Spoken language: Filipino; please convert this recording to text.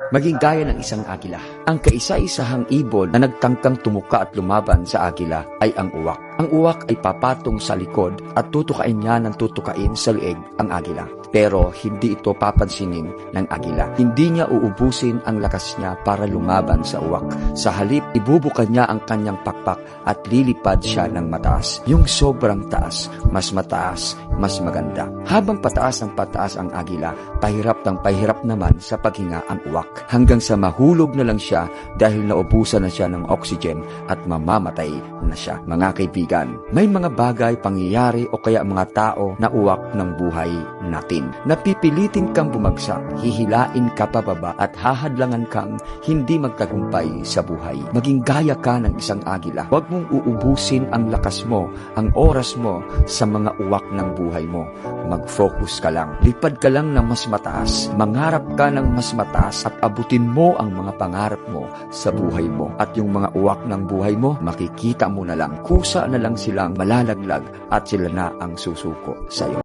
Maging gaya ng isang agila. Ang kaisa-isahang ibon na nagtangkang tumuka at lumaban sa agila ay ang uwak. Ang uwak ay papatong sa likod at tutukain niya ng tutukain sa leeg ang agila. Pero hindi ito papansinin ng agila. Hindi niya uubusin ang lakas niya para lumaban sa uwak. Sa halip, ibubukan niya ang kanyang pakpak at lilipad siya ng mataas. Yung sobrang taas, mas mataas, mas maganda. Habang pataas ng pataas ang agila, pahirap ng pahirap naman sa paghinga ang uwak. Hanggang sa mahulog na lang siya dahil naubusan na siya ng oxygen at mamamatay na siya. Mga kaibigan, may mga bagay, pangyayari o kaya mga tao na uwak ng buhay natin. Napipilitin kang bumagsak, hihilain ka pababa at hahadlangan kang hindi magtagumpay sa buhay. Maging gaya ka ng isang agila. Huwag mong uubusin ang lakas mo, ang oras mo sa mga uwak ng buhay mo. Mag-focus ka lang. Lipad ka lang ng mas mataas. Mangarap ka ng mas mataas at abutin mo ang mga pangarap mo sa buhay mo. At yung mga uwak ng buhay mo, makikita mo na lang. Kusa na lang silang malalaglag at sila na ang susuko sa iyo.